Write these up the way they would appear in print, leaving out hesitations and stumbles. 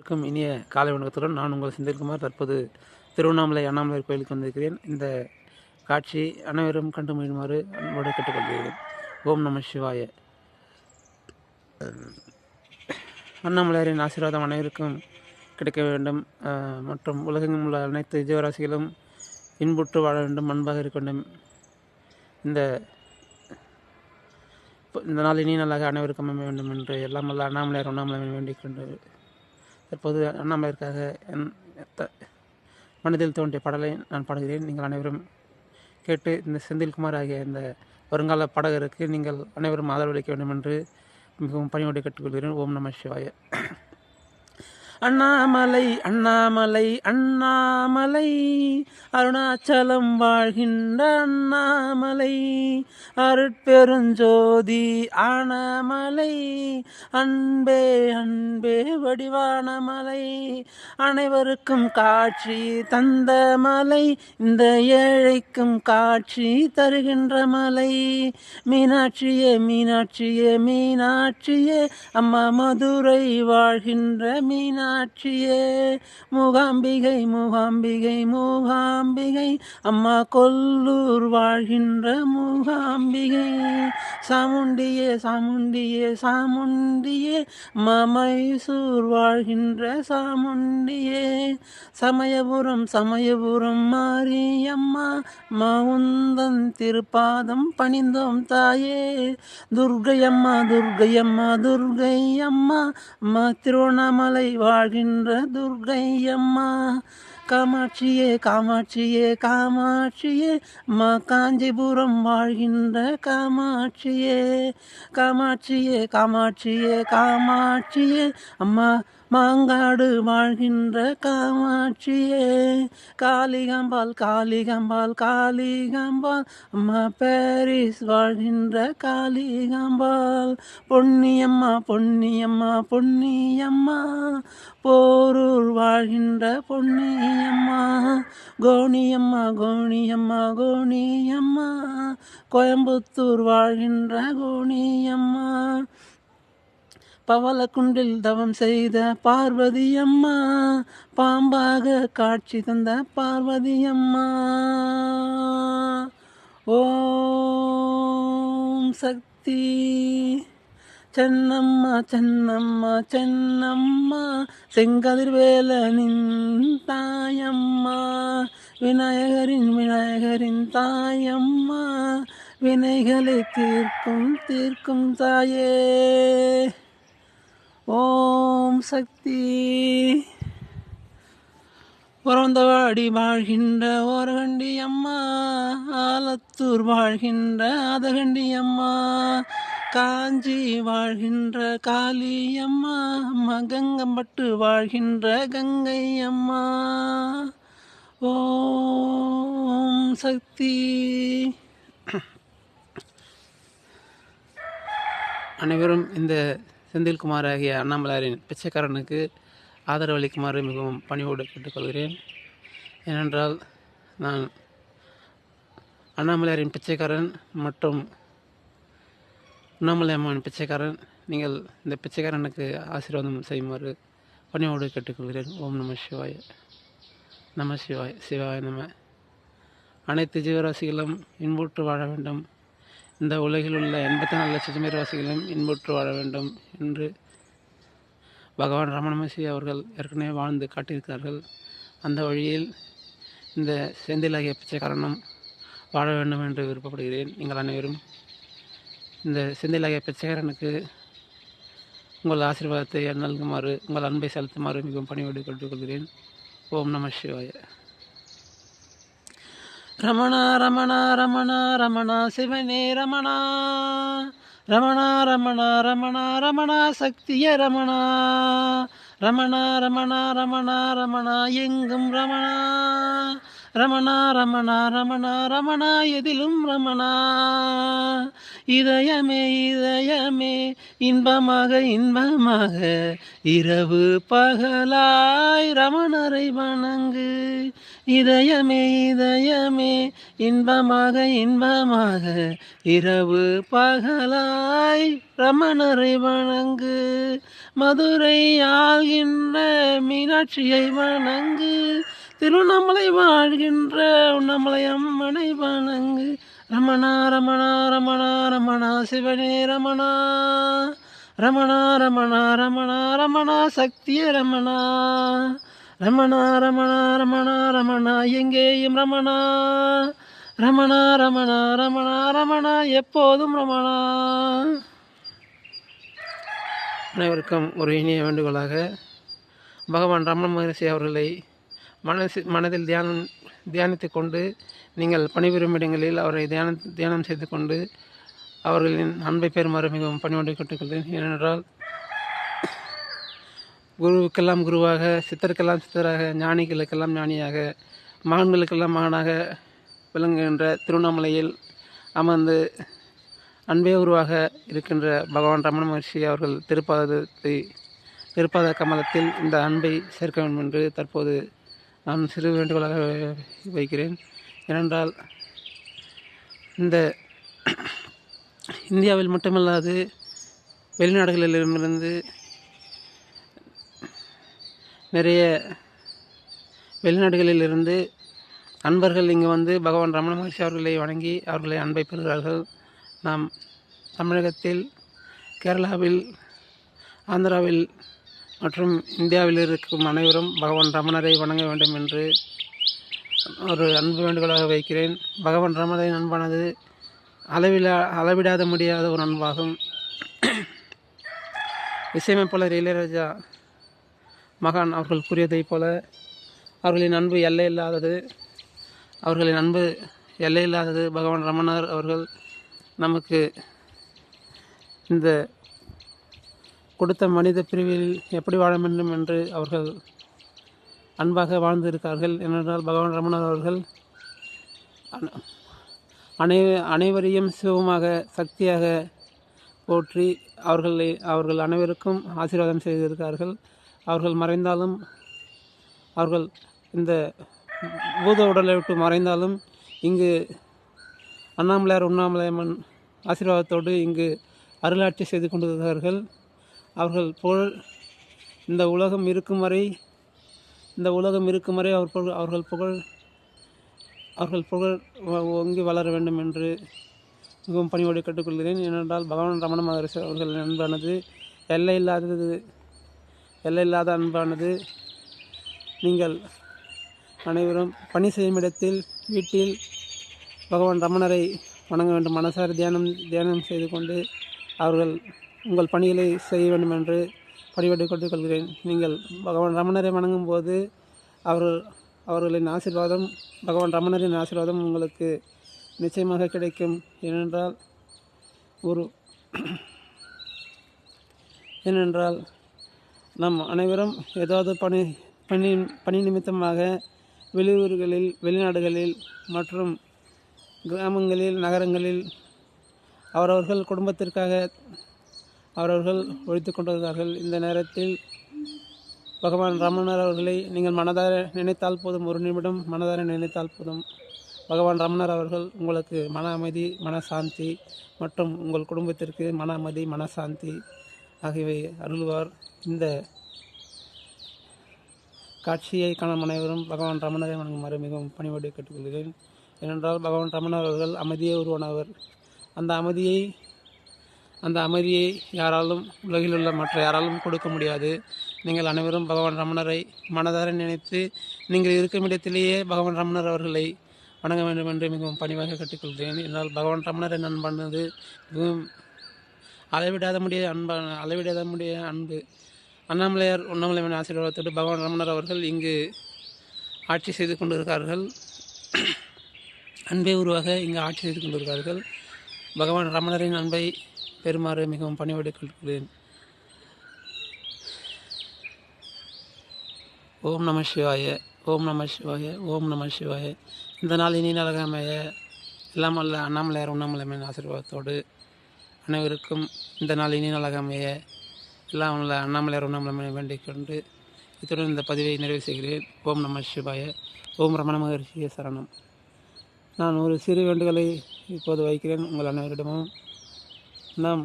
இருக்கும் இனிய காலை வணக்கத்துடன் நான் உங்கள் செந்தில்குமார். தற்போது திருவண்ணாமலை அண்ணாமலை கோயிலுக்கு வந்திருக்கிறேன். இந்த காட்சி அனைவரும் கண்டு மகிழுமாறு அன்போடு கேட்டுக்கொள்கிறேன். ஓம் நம சிவாய. அண்ணாமலையாரின் ஆசீர்வாதம் அனைவருக்கும் கிடைக்க வேண்டும் மற்றும் உலகெங்கும் உள்ள அனைத்து ஜீவராசிகளும் இன்புற்று வாழ வேண்டும், அன்பாக இருக்க வேண்டும். இந்த நாள் இனி நாளாக அனைவருக்கும் அமைய வேண்டும் என்று எல்லாம் வல்ல அண்ணாமலையார் வேண்டிக் கொண்டு தற்போது அண்ணாமலையாருக்காக மனதில் தோன்றிய பாடலை நான் பாடுகிறேன். நீங்கள் அனைவரும் கேட்டு இந்த செந்தில்குமார் ஆகிய இந்த வருங்கால பாடகருக்கு நீங்கள் அனைவரும் ஆதரவளிக்க வேண்டும் என்று மிகவும் பணியோடு கேட்டுக்கொள்கிறேன். ஓம் நம சிவாய. அண்ணாமலை அண்ணாமலை அண்ணாமலை அருணாச்சலம் வாழ்கின்ற அண்ணாமலை அருட்பெருஞ்சோதி ஆனமலை அன்பே அன்பே வடிவான மலை அனைவருக்கும் காட்சி தந்த மலை இந்த ஏழைக்கும் காட்சி தருகின்ற மலை மீனாட்சியே மீனாட்சியே மீனாட்சியே அம்மா மதுரை வாழ்கின்ற மீனாட்சியே மூகாம்பிகை மூகாம்பிகை மூகாம்பிகை அம்மா கொல்லூர் வாழ்கின்ற மூகாம்பிகை சாமுண்டியே சாமுண்டியே சாமுண்டியே அம்மா மைசூர் வாழ்கின்ற சாமுண்டியே சமயபுரம் சமயபுரம் மாரியம்மா உந்தன் திருப்பாதம் பணிந்தோம் தாயே துர்க்கையம்மா துர்க்கையம்மா துர்க்கையம்மா திருவண்ணாமலை வாழ்கின்ற துர்க்கையம்மா காமாட்சியே காமாட்சியே காமாட்சியே காஞ்சிபுரம் வாழ்கின்ற காமாட்சியே காமாட்சியே காமாட்சியே காமாட்சியே அம்மா மாங்காடு வாழ்கின்ற காமாட்சியே காளிகாம்பாள் காளிகாம்பாள் காளிகாம்பாள் அம்மா பாரிஸ் வாழ்கின்ற காளிகாம்பாள் பொன்னியம்மா பொன்னியம்மா பொன்னியம்மா போரூர் வாழ்கின்ற பொன்னியம்மா கோணியம்மா கோணியம்மா கோணியம்மா கோயம்புத்தூர் வாழ்கின்ற கோணியம்மா பவளக்குண்டில் தவம் செய்த பார்வதியம்மா பாம்பாக காட்சி தந்த பார்வதியம்மா ஓம் சக்தி சென்னம்மா சென்னம்மா சென்னம்மா செங்கதிர்வேலனின் தாயம்மா விநாயகரின் தாயம்மா வினைகளை தீர்க்கும் தாயே ஓம் சக்தி உறந்தவாடி வாழ்கின்ற ஓரகண்டி அம்மா ஆலத்தூர் வாழ்கின்ற அதகண்டி அம்மா காஞ்சி வாழ்கின்ற காளியம்மா கங்கம்பட்டு வாழ்கின்ற கங்கை அம்மா ஓம் சக்தி. அனைவரும் இந்த செந்தில்குமார் ஆகிய அண்ணாமலையாரின் பிச்சைக்காரனுக்கு ஆதரவளிக்குமாறு மிகவும் பணிவோடு கேட்டுக்கொள்கிறேன். ஏனென்றால் நான் அண்ணாமலையாரின் பிச்சைக்காரன் மற்றும் அண்ணாமலை அம்மாவின் பிச்சைக்காரன். நீங்கள் இந்த பிச்சைக்காரனுக்கு ஆசீர்வாதம் செய்யுமாறு பணியோடு கேட்டுக்கொள்கிறேன். ஓம் நம சிவாய. நம சிவாய் சிவாய நம. அனைத்து ஜீவராசிகளும் இன்புற்று வாழ வேண்டும், இந்த உலகில் உள்ள 84 லட்சம் ஜீவராசிகளும் இன்புற்று வாழ வேண்டும் என்று பகவான் ரமண மகரிஷி அவர்கள் ஏற்கனவே வாழ்ந்து காட்டியிருக்கிறார்கள். அந்த வழியில் இந்த செந்திலாகிய பிச்சைக்காரனும் வாழ வேண்டும் என்று விருப்பப்படுகிறேன். நீங்கள் அனைவரும் இந்த செந்திலாகிய பிச்சைக்காரனுக்கு உங்கள் ஆசீர்வாதத்தை நல்குமாறு, உங்கள் அன்பை செலுத்துமாறு மிகவும் பணியோடு கேட்டுக்கொள்கிறேன். ஓம் நம சிவாய. ரமணா ரமணா ரமணா ரமணா சிவனே ரமணா ரமணா ரமணா ரமணா ரமணா சக்திய ரமணா ரமணா ரமணா ரமணா ரமணா எங்கும் ரமணா ரமணா ரமணா ரமணா ரமணா எதிலும் ரமணா இதயமே இதயமே இன்பமாக இன்பமாக இரவு பகலாய் ரமணரை வணங்கு இதயமே இதயமே இன்பமாக இன்பமாக இரவு பகலாய் ரமணரை வணங்கு மதுரை ஆள்கின்ற மீனாட்சியை வணங்கு, திருவண்ணாமலை வாழ்கின்ற உண்ணாமலை அம்மனை வணங்கு. ரமணா ரமணா ரமணா ரமணா சிவனே ரமணா, ரமணா ரமணா ரமணா ரமணா சக்தியே ரமணா, ரமணா ரமணா ரமணா ரமணா எங்கேயும் ரமணா, ரமணா ரமணா ரமணா ரமணா எப்போதும் ரமணா. அனைவருக்கும் ஒரு இனிய வேண்டுகோளாக, பகவான் ரமண மகரிஷி அவர்களை மனதில் தியானித்து கொண்டு நீங்கள் பணிபுரியும் இடங்களில் அவரை தியானம் செய்து கொண்டு அவர்களின் அன்பை பெறுமாறு மிகவும் பணிவோடு கேட்டுக்கொள்கிறேன். ஏனென்றால் குருவுக்கெல்லாம் குருவாக, சித்தருக்கெல்லாம் சித்தராக, ஞானிகளுக்கெல்லாம் ஞானியாக, மகன்களுக்கெல்லாம் மகனாக விளங்குகின்ற திருவண்ணாமலையில் அமர்ந்து அன்பே உருவாக இருக்கின்ற பகவான் ரமண மகர்ஷி அவர்கள் திருப்பாத கமலத்தில் இந்த அன்பை சேர்க்க வேண்டும் என்று தற்போது நான் சிறு வேண்டுகோளாக வைக்கிறேன். ஏனென்றால் இந்த இந்தியாவில் மட்டுமல்லாது வெளிநாடுகளிலிருந்து நிறைய வெளிநாடுகளிலிருந்து அன்பர்கள் இங்கு வந்து பகவான் ரமண மகர்ஷி அவர்களை வணங்கி அவர்களை அன்பை பெறுகிறார்கள். நாம் தமிழகத்தில், கேரளாவில், ஆந்திராவில் மற்றும் இந்தியாவில் இருக்கும் அனைவரும் பகவான் ரமணரை வணங்க வேண்டும் என்று ஒரு அன்பு வேண்டுகோளாக வைக்கிறேன். பகவான் ரமணரின் அன்பானது அளவிடாத முடியாத ஒரு அன்பாகும். இசையமைப்பாளர் இளையராஜா மகான் அவர்கள் கூறியதைப் போல அவர்களின் அன்பு எல்லையில்லாதது, பகவான் ரமணர் அவர்கள் நமக்கு இந்த கொடுத்த மனித பிரிவில் எப்படி வாழ வேண்டும் என்று அவர்கள் அன்பாக வாழ்ந்திருக்கார்கள். ஏனென்றால் பகவான் ரமணர் அவர்கள் அனைவரையும் சிவமாக, சக்தியாக போற்றி அவர்கள் அனைவருக்கும் ஆசீர்வாதம் செய்திருக்கார்கள். அவர்கள் மறைந்தாலும், அவர்கள் இந்த பூத உடலை விட்டு மறைந்தாலும் இங்கு அண்ணாமலையார் உண்ணாமலையம்மன் ஆசீர்வாதத்தோடு இங்கு அருளாட்சி செய்து கொண்டிருக்கிறார்கள். அவர்கள் புகழ் இந்த உலகம் இருக்கும் வரை அவர்கள் புகழ் ஓங்கி வளர வேண்டும் என்று மிகவும் பணிவோடு கேட்டுக்கொள்கிறேன். ஏனென்றால் பகவான் ரமண மகரிஷி அவர்களின் அன்பானது எல்லையில்லாத அன்பானது. நீங்கள் அனைவரும் பணி செய்யும் இடத்தில், வீட்டில் பகவான் ரமணரை வணங்க வேண்டும். மனசார தியானம் செய்து கொண்டு உங்கள் பணிகளை செய்ய வேண்டும் என்று பணிவோடு கேட்டுக்கொள்கிறேன். நீங்கள் பகவான் ரமணரை வணங்கும் போது அவர்களின் ஆசீர்வாதம், பகவான் ரமணரின் ஆசீர்வாதம் உங்களுக்கு நிச்சயமாக கிடைக்கும். ஏனென்றால் நாம் அனைவரும் ஏதாவது பணி நிமித்தமாக வெளியூர்களில், வெளிநாடுகளில் மற்றும் கிராமங்களில், நகரங்களில் அவரவர்கள் குடும்பத்திற்காக அவரவர்கள் ஒழித்து கொண்டிருக்கிறார்கள். இந்த நேரத்தில் பகவான் ரமணர் அவர்களை நீங்கள் மனதார நினைத்தால் போதும், ஒரு நிமிடம் மனதார நினைத்தால் போதும். பகவான் ரமணர் அவர்கள் உங்களுக்கு மன அமைதி, மனசாந்தி மற்றும் உங்கள் குடும்பத்திற்கு மன அமைதி, மனசாந்தி ஆகியவை அருள்வார். இந்த காட்சியை காணும் அனைவரும் பகவான் ரமணரை வணங்குமாறு மிகவும் பணிவோடு கேட்டுக்கொள்கிறேன். ஏனென்றால் பகவான் ரமணர் அவர்கள் அமைதியே உருவானவர். அந்த அமைதியை யாராலும், உலகில் உள்ள மற்ற யாராலும் கொடுக்க முடியாது. நீங்கள் அனைவரும் பகவான் ரமணரை மனதார நினைத்து நீங்கள் இருக்கும் இடத்திலேயே பகவான் ரமணர் அவர்களை வணங்க வேண்டும் என்று மிகவும் பணிவாக கேட்டுக்கொள்கிறேன். என்றால் பகவான் ரமணரின் அன்பானது மிகவும் அளவிடாத முடிய அன்பு. அண்ணாமலையார் உண்ணாமலையம்மன் ஆசீர்வாதத்தோடு பகவான் ரமணர் அவர்கள் இங்கு ஆட்சி செய்து கொண்டிருக்கிறார்கள். அன்பே உருவாக இங்கு ஆட்சி செய்து கொண்டிருக்கிறார்கள். பகவான் ரமணரின் அன்பை பெறுமாறு மிகவும் பணிவோடு கேட்கிறேன். ஓம் நம சிவாய, ஓம் நம சிவாய, ஓம் நம சிவாய. இந்த நாள் இனி நலகமைய எல்லாம் அல்ல அண்ணாமலையார் உண்ணாமலையம்மன் ஆசீர்வாதத்தோடு அனைவருக்கும் இந்த நாள் இனி நலகமைய எல்லாம் உள்ள அண்ணாமலையார் உண்ணாமலையம்மனை வேண்டிக் கொண்டு இத்துடன் இந்த பதிவை நிறைவு செய்கிறேன். ஓம் நம சிவாய, ஓம் ரமண மகரிஷிய சரணம். நான் ஒரு சிறு வேண்டுதலை இப்போது வைக்கிறேன் உங்கள் அனைவரிடமும். நாம்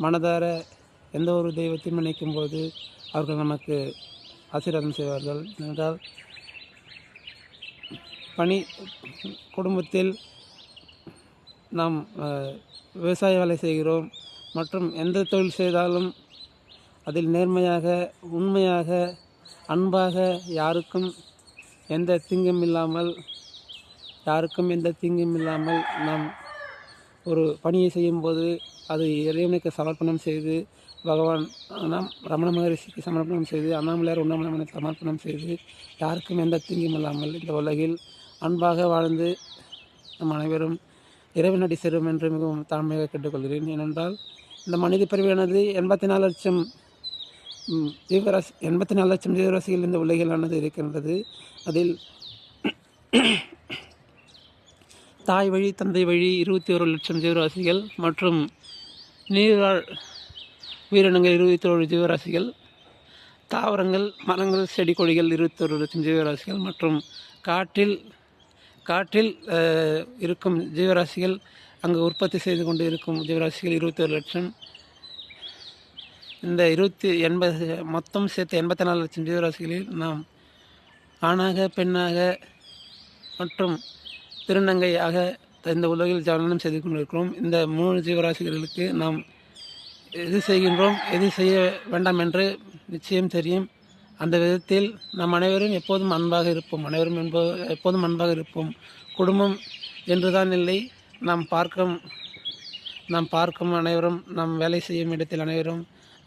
மனதார எந்த ஒரு தெய்வத்தையும் நினைக்கும் போது அவர்கள் நமக்கு ஆசீர்வாதம் செய்வார்கள். என்றால் பணி குடும்பத்தில் நாம் விவசாய வேலை செய்கிறோம் மற்றும் எந்த தொழில் செய்தாலும் அதில் நேர்மையாக, உண்மையாக, அன்பாக, யாருக்கும் எந்த தீங்கும் இல்லாமல் நாம் ஒரு பணியை செய்யும்போது அது இறைவனுக்கு சமர்ப்பணம் செய்து, பகவான் ரமண மகரிஷிக்கு சமர்ப்பணம் செய்து, அண்ணாமலையார் உண்ணாமலை சமர்ப்பணம் செய்து, யாருக்கும் எந்த தீங்கும் இல்லாமல் இந்த உலகில் அன்பாக வாழ்ந்து நம் அனைவரும் இறைவனடி சேரும் என்று மிகவும் தாழ்மையாக கேட்டுக்கொள்கிறேன். ஏனென்றால் இந்த மனித பிறவியானது 84 லட்சம் ஜீவராசிகள் இந்த உலகிலானது இருக்கின்றது. அதில் தாய் வழி தந்தை வழி 21 லட்சம் ஜீவராசிகள் மற்றும் நீர்வாழ் உயிரினங்கள் 21 ஜீவராசிகள், தாவரங்கள், மரங்கள், செடி கொடிகள் 21 லட்சம் ஜீவராசிகள் மற்றும் காற்றில் இருக்கும் ஜீவராசிகள், அங்கு உற்பத்தி செய்து கொண்டு இருக்கும் ஜீவராசிகள் 21 லட்சம். இந்த மொத்தம் சேர்த்து 84 லட்சம் ஜீவராசிகளில் நாம் ஆணாக, பெண்ணாக மற்றும் திருநங்கையாக இந்த உலகில் ஜனனம் செய்து கொண்டிருக்கிறோம். இந்த 3 ஜீவராசிகளுக்கு நாம் எது செய்கின்றோம், எது செய்ய வேண்டாம் என்று நிச்சயம் தெரியும். அந்த விதத்தில் நாம் அனைவரும் எப்போதும் அன்பாக இருப்போம். குடும்பம் என்றுதான் இல்லை, நாம் பார்க்கும் அனைவரும், நாம் வேலை செய்யும் இடத்தில் அனைவரும்,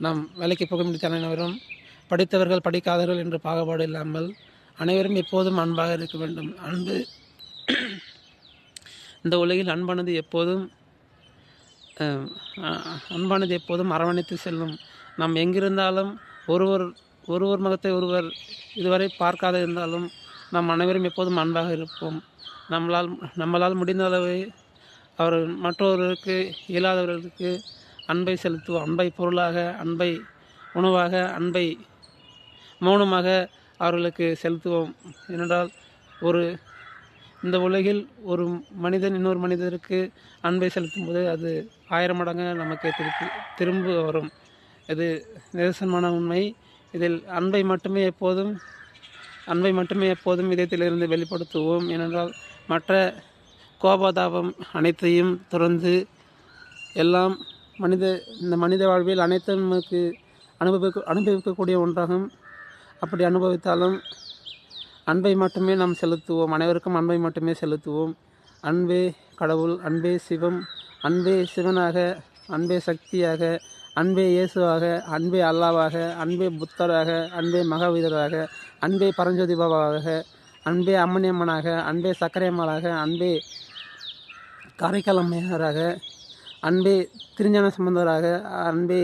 நாம் வேலைக்கு போகும் இடத்தில் அனைவரும், படித்தவர்கள் படிக்காதவர்கள் என்று பாகுபாடு இல்லாமல் அனைவரும் எப்போதும் அன்பாக இருக்க வேண்டும். இந்த உலகில் அன்பானது எப்போதும் அரவணைத்து செல்லும். நாம் எங்கிருந்தாலும் ஒருவர் முகத்தை ஒருவர் இதுவரை பார்க்காத இருந்தாலும் நாம் அனைவரும் எப்போதும் அன்பாக இருப்போம். நம்மளால் முடிந்த அளவு மற்றவர்களுக்கு இயலாதவர்களுக்கு அன்பை செலுத்துவோம். அன்பை பொருளாக, அன்பை உணவாக, அன்பை மௌனமாக அவர்களுக்கு செலுத்துவோம். ஏனென்றால் இந்த உலகில் ஒரு மனிதன் இன்னொரு மனிதருக்கு அன்பை செலுத்தும் போது அது 1000 மடங்கு நமக்கு திரும்ப வரும். இது நிதர்சனமான உண்மை. இதில் அன்பை மட்டுமே எப்போதும் இதயத்திலிருந்து வெளிப்படுத்துவோம். ஏனென்றால் மற்ற கோபதாபம் அனைத்தையும் துறந்து எல்லாம் இந்த மனித வாழ்வில் அனைத்தும் நமக்கு அனுபவிக்கக்கூடிய ஒன்றாகும். அப்படி அனுபவித்தாலும் அன்பை மட்டுமே நாம் செலுத்துவோம். அனைவருக்கும் அன்பை மட்டுமே செலுத்துவோம். அன்பே கடவுள், அன்பே சிவம், அன்பே சிவனாக, அன்பே சக்தியாக, அன்பே இயேசுவாக, அன்பே அல்லாவாக, அன்பே புத்தராக, அன்பே மகாவீரராக, அன்பே பரஞ்சோதி பாபாவாக, அன்பே அம்மனியம்மனாக, அன்பே சக்கரையம்மலாக, அன்பே காரைக்கால் அம்மையாராக, அன்பே திருஞான சம்பந்தராக, அன்பே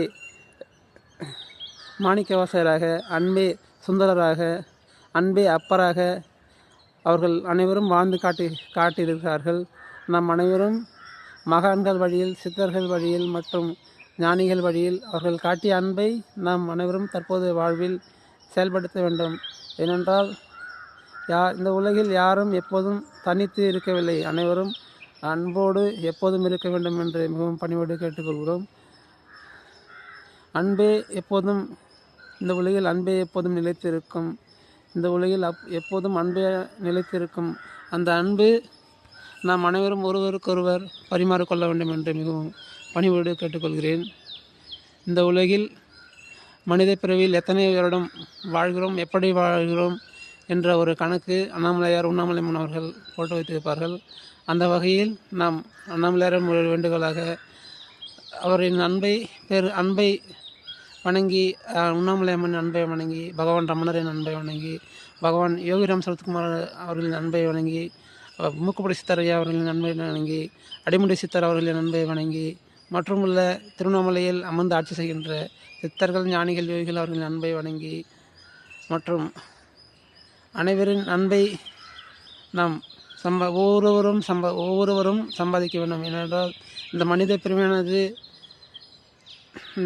மாணிக்கவாசகராக, அன்பே சுந்தரராக, அன்பே அப்பராக அவர்கள் அனைவரும் வாழ்ந்து காட்டியிருக்கிறார்கள். நாம் அனைவரும் மகான்கள் வழியில், சித்தர்கள் வழியில் மற்றும் ஞானிகள் வழியில் அவர்கள் காட்டிய அன்பை நாம் அனைவரும் தற்போது வாழ்வில் செயல்படுத்த வேண்டும். ஏனென்றால் இந்த உலகில் யாரும் எப்போதும் தனித்து இருக்கவில்லை. அனைவரும் அன்போடு எப்போதும் இருக்க வேண்டும் என்று மிகவும் பணிவோடு கேட்டுக்கொள்கிறோம். இந்த உலகில் அன்பே எப்போதும் நிலைத்திருக்கும். இந்த உலகில் எப்போதும் அன்பே நிலைத்திருக்கும். அந்த அன்பு நாம் அனைவரும் ஒருவருக்கொருவர் பரிமாறிக்கொள்ள வேண்டும் என்று மிகவும் பணிவோடு கேட்டுக்கொள்கிறேன். இந்த உலகில் மனித பிறவியில் எத்தனை வருடம் வாழ்கிறோம், எப்படி வாழ்கிறோம் என்ற ஒரு கணக்கு அண்ணாமலையார் உண்ணாமலையம்மன் அவர்கள் போட்டு வைத்திருப்பார்கள். அந்த வகையில் நாம் அண்ணாமலையார் ஒரு வேண்டுகோளாக அவரின் அன்பை வணங்கி, உண்ணாமலையம்மன் அன்பை வணங்கி, பகவான் ரமணரின் அன்பை வணங்கி, பகவான் யோகிராம் சரத்குமார் அவர்களின் அன்பை வணங்கி, மூக்குப்படி சித்தரையா அவர்களின் அன்பை வணங்கி, அடிமுடி சித்தர் அவர்களின் அன்பை வணங்கி, மற்றும் உள்ள திருவண்ணாமலையில் அமர்ந்து ஆட்சி செய்கின்ற சித்தர்கள், ஞானிகள், யோகிகள் அவர்களின் அன்பை வணங்கி மற்றும் அனைவரின் அன்பை நாம் ஒவ்வொருவரும் சம்பாதிக்க வேண்டும். ஏனென்றால் இந்த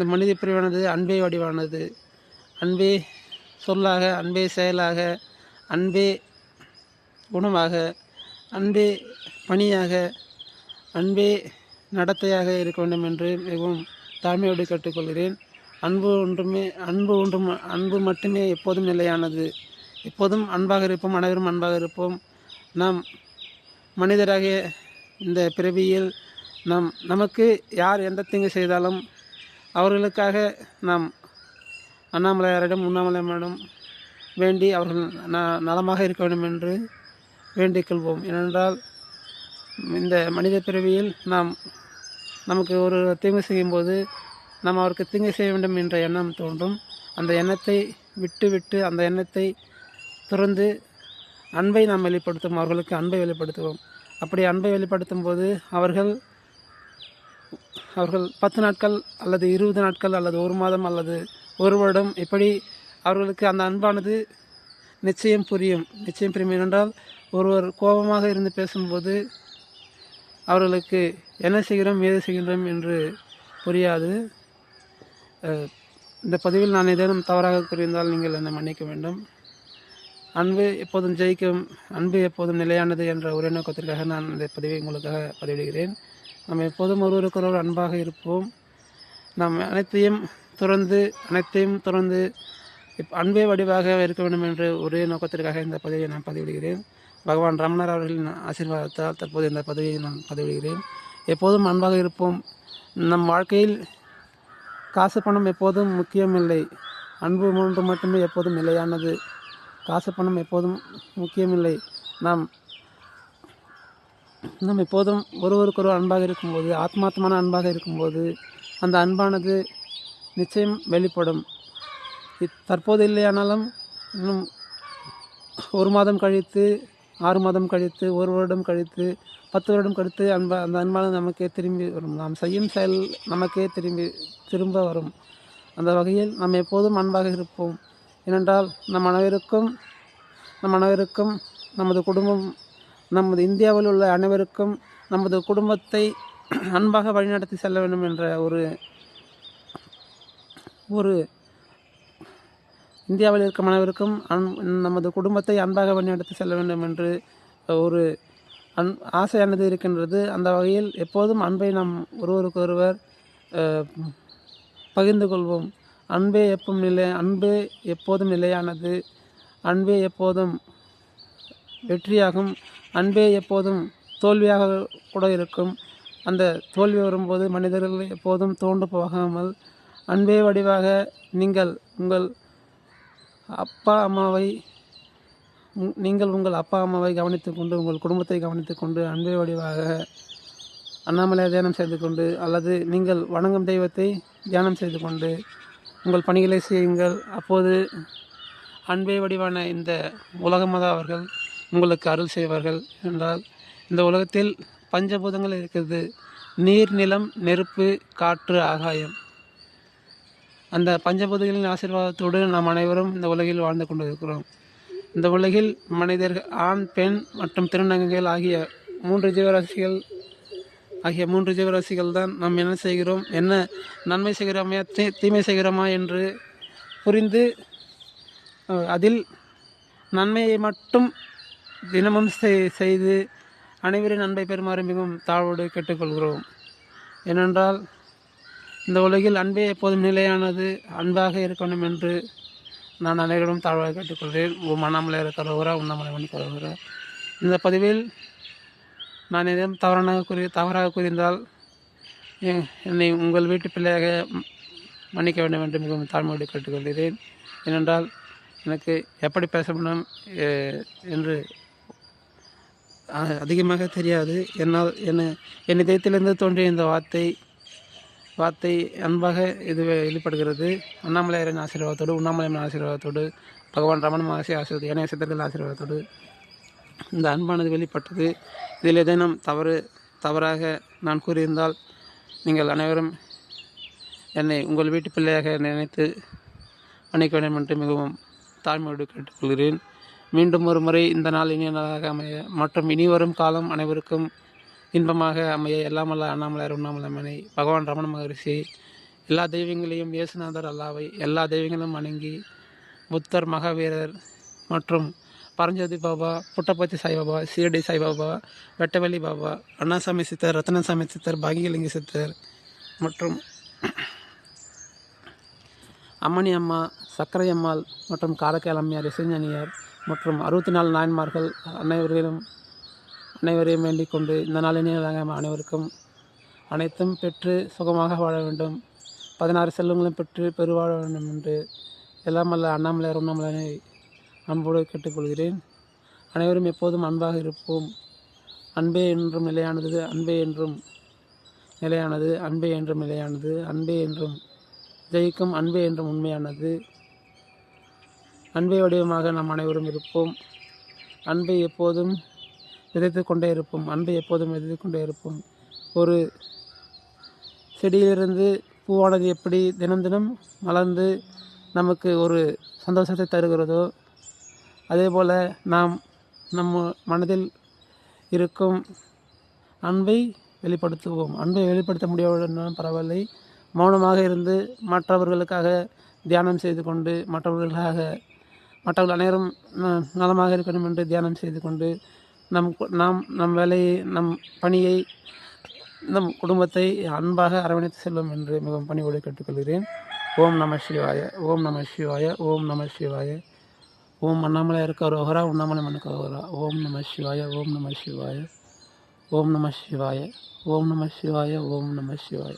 மனித பிரிவானது அன்பே வடிவானது. அன்பே சொல்லாக, அன்பே செயலாக, அன்பே குணமாக, அன்பே பணியாக, அன்பே நடத்தையாக இருக்க வேண்டும் என்று மிகவும் தாழ்மையோடு கேட்டுக்கொள்கிறேன். அன்பு மட்டுமே எப்போதும் நிலையானது. எப்போதும் அன்பாக இருப்போம், அனைவரும் அன்பாக இருப்போம். நாம் மனிதராகிய இந்த பிறவியில் நமக்கு யார் எந்த தீங்கு செய்தாலும் அவர்களுக்காக நாம் அண்ணாமலையாரிடம் உண்ணாமலையாரிடம் வேண்டி அவர்கள் நலமாக இருக்க வேண்டும் என்று வேண்டிக் கொள்வோம். ஏனென்றால் இந்த மனித பிறவியில் நமக்கு ஒரு தீங்கு செய்யும்போது நாம் அவருக்கு தீங்கு செய்ய வேண்டும் என்ற எண்ணம் தோன்றும். அந்த எண்ணத்தை விட்டு அந்த எண்ணத்தை துறந்து அன்பை நாம் வெளிப்படுத்தும், அவர்களுக்கு அன்பை வெளிப்படுத்துவோம். அப்படி அன்பை வெளிப்படுத்தும் போது அவர்கள் 10 நாட்கள் அல்லது 20 நாட்கள் அல்லது 1 மாதம் அல்லது 1 வருடம் இப்படி அவர்களுக்கு அந்த அன்பானது நிச்சயம் புரியும். என்றால் ஒருவர் கோபமாக இருந்து பேசும்போது அவர்களுக்கு என்ன செய்கிறோம் ஏது செய்கின்றோம் என்று புரியாது. இந்த பதிவில் நான் ஏதேனும் தவறாக கூறியிருந்தால் நீங்கள் என்னை மன்னிக்க வேண்டும். அன்பு எப்போதும் ஜெயிக்கும், அன்பு எப்போதும் நிலையானது என்ற ஒரே நோக்கத்திற்காக நான் இந்த பதிவை உங்களுக்காக பதிவிடுகிறேன். நாம் எப்போதும் ஒருவருக்கொருவர் அன்பாக இருப்போம். நாம் அனைத்தையும் துறந்து அன்பே வடிவாக இருக்க வேண்டும் என்ற ஒரே நோக்கத்திற்காக இந்த பதிவை நான் பதிவிடுகிறேன். பகவான் ரமணர் அவர்களின் ஆசீர்வாதத்தால் தற்போது இந்த பதவியை நான் பதிவிடுகிறேன். எப்போதும் அன்பாக இருப்போம். நம் வாழ்க்கையில் காசு பணம் எப்போதும் முக்கியமில்லை. அன்பு மூன்று மட்டுமே எப்போதும் நிலையானது. காசு பணம் எப்போதும் முக்கியமில்லை. நாம் எப்போதும் ஒருவருக்கொருவர் அன்பாக இருக்கும்போது, ஆத்மார்த்தமான அன்பாக இருக்கும்போது அந்த அன்பானது நிச்சயம் வெளிப்படும். தற்போது இல்லையானாலும் இன்னும் 1 மாதம் கழித்து, 6 மாதம் கழித்து, 1 வருடம் கழித்து, 10 வருடம் கழித்து அந்த அன்பானது நமக்கே திரும்பி வரும். நாம் செய்யும் செயல் நமக்கே திரும்ப வரும். அந்த வகையில் நாம் எப்போதும் அன்பாக இருப்போம். ஏனென்றால் நம் அனைவருக்கும் நமது குடும்பம், நமது இந்தியாவில் உள்ள அனைவருக்கும் நமது குடும்பத்தை அன்பாக வழிநடத்தி செல்ல வேண்டும் என்ற ஒரு இந்தியாவில் இருக்கும் அனைவருக்கும் நமது குடும்பத்தை அன்பாக வழிநடத்தி செல்ல வேண்டும் என்று ஒரு ஆசையானது இருக்கின்றது. அந்த வகையில் எப்போதும் அன்பை நாம் ஒருவருக்கொருவர் பகிர்ந்து கொள்வோம். அன்பே எப்போதும் நிலையானது. அன்பே எப்போதும் வெற்றியாகும். அன்பே எப்போதும் தோல்வியாக கூட இருக்கும். அந்த தோல்வி வரும்போது மனிதர்கள் எப்போதும் தோண்டு போகாமல் அன்பே வடிவாக நீங்கள் உங்கள் அப்பா அம்மாவை கவனித்துக் கொண்டு, உங்கள் குடும்பத்தை கவனித்துக் கொண்டு, அன்பே வடிவாக அண்ணாமலை தியானம் செய்து கொண்டு அல்லது நீங்கள் வணங்கும் தெய்வத்தை தியானம் செய்து கொண்டு உங்கள் பணிகளை செய்யுங்கள். அப்போது அன்பே வடிவான இந்த உலகமத அவர்கள் உங்களுக்கு அருள் செய்வார்கள். என்றால் இந்த உலகத்தில் பஞ்சபூதங்கள் இருக்கிறது: நீர், நிலம், நெருப்பு, காற்று, ஆகாயம். அந்த பஞ்சபூதங்களின் ஆசீர்வாதத்தோடு நாம் அனைவரும் இந்த உலகில் வாழ்ந்து கொண்டிருக்கிறோம். இந்த உலகில் மனிதர்கள், ஆண், பெண் மற்றும் திருநங்கைகள் ஆகிய 3 ஜீவராசிகள் தான் நாம் என்ன செய்கிறோம், என்ன நன்மை செய்கிறோமா தீமை செய்கிறோமா என்று புரிந்து அதில் நன்மையை மட்டும் தினமும் செய்து அனைவரின் அன்பை பெறுமாறு மிகவும் தாழ்வோடு கேட்டுக்கொள்கிறோம். ஏனென்றால் இந்த உலகில் அன்பே எப்போதும் நிலையானது. அன்பாக இருக்க வேண்டும் என்று நான் அனைவரும் தாழ்வாக கேட்டுக்கொள்கிறேன். அண்ணாமலை இருக்கிறவரா, உண்ணாமலை மணிக்கிறவரா. இந்த பதிவில் நான் எதுவும் தவறாக கூறியிருந்தால் என்னை உங்கள் வீட்டு பிள்ளையாக மன்னிக்க வேண்டும் என்று மிகவும் தாழ்மையோடு கேட்டுக்கொள்கிறேன். ஏனென்றால் எனக்கு எப்படி பேச வேண்டும் என்று அதிகமாக தெரியாது. என்னால் என் இதயத்திலிருந்து தோன்றிய இந்த வார்த்தை அன்பாக இது வெளிப்படுகிறது. அண்ணாமலையாரின் ஆசீர்வாதத்தோடு, உண்ணாமலையின் ஆசீர்வாதத்தோடு, பகவான் ரமண மகர்ஷி ஆசீர்வாதம், ஏனைய சித்தர்கள் ஆசீர்வாதத்தோடு இந்த அன்பானது வெளிப்பட்டது. இதில் ஏதேனும் தவறாக நான் கூறியிருந்தால் நீங்கள் அனைவரும் என்னை உங்கள் வீட்டு பிள்ளையாக நினைத்து மன்னிக்க வேண்டும் என்று மிகவும் தாழ்மையோடு கேட்டுக்கொள்கிறேன். மீண்டும் ஒரு முறை இந்த நாள் இனிய நாளாக அமைய மற்றும் இனி வரும் காலம் அனைவருக்கும் இன்பமாக அமைய எல்லாமல்ல அண்ணாமலையார், உண்ணாமலை, பகவான் ரமண மகரிஷி, எல்லா தெய்வங்களையும், இயேசுநாதர் அல்லாவை எல்லா தெய்வங்களும் வணங்கி புத்தர், மகாவீரர் மற்றும் பரஞ்சோதி பாபா, புட்டபர்த்தி சாய்பாபா, சீரடி சாய்பாபா, வெட்டவெளி பாபா, அண்ணாசாமி சித்தர், ரத்னசாமி சித்தர், பாகியலிங்க சித்தர் மற்றும் அம்மணி அம்மா, சக்கரை அம்மாள் மற்றும் காரைக்கால் அம்மையார், இசைஞானியார் மற்றும் 64 நாயன்மார்கள் அனைவரையும் வேண்டிக் கொண்டு இந்த நாளினியாக அனைவருக்கும் அனைத்தும் பெற்று சுகமாக வாழ வேண்டும், 16 செல்வங்களும் பெற்று பெருவாழ வேண்டும் என்று எல்லாம் அல்ல அண்ணாமலையார் உண்ணாமலையை அன்போடு கேட்டுக்கொள்கிறேன். அனைவரும் எப்போதும் அன்பாக இருப்போம். அன்பே என்றும் நிலையானது, அன்பே என்றும் நிலையானது, அன்பே என்றும் நிலையானது, அன்பே என்றும் ஜெயிக்கும், அன்பே என்றும் உண்மையானது. அன்பே வடிவமாக நாம் அனைவரும் இருப்போம். அன்பை எப்போதும் விதைத்து கொண்டே இருப்போம். அன்பை எப்போதும் விதைத்து கொண்டே இருப்போம். ஒரு செடியிலிருந்து பூவானது எப்படி தினம் தினம் மலர்ந்து நமக்கு ஒரு சந்தோஷத்தை தருகிறதோ, அதே போல் நாம் நம்ம மனதில் இருக்கும் அன்பை வெளிப்படுத்துவோம். அன்பை வெளிப்படுத்த முடியாவிட்டாலும் பரவாயில்லை, மௌனமாக இருந்து மற்றவர்களுக்காக தியானம் செய்து கொண்டு மற்றவர்கள் அனைவரும் நலமாக இருக்கணும் என்று தியானம் செய்து கொண்டு நம் வேலையை, நம் பணியை, நம் குடும்பத்தை அன்பாக அரவணைத்து செல்லும் என்று மிகவும் பணிவோடு கேட்டுக்கொள்கிறேன். ஓம் நம சிவாய, ஓம் நம சிவாய, ஓம் நம சிவாய. ஓம் அண்ணாமலையாருக்கு அரோகரா, உண்ணாமலை மனுக்கு அரோகரா. ஓம் நம சிவாய, ஓம் நம சிவாய, ஓம் நம சிவாய, ஓம் நம சிவாய, ஓம் நம சிவாய.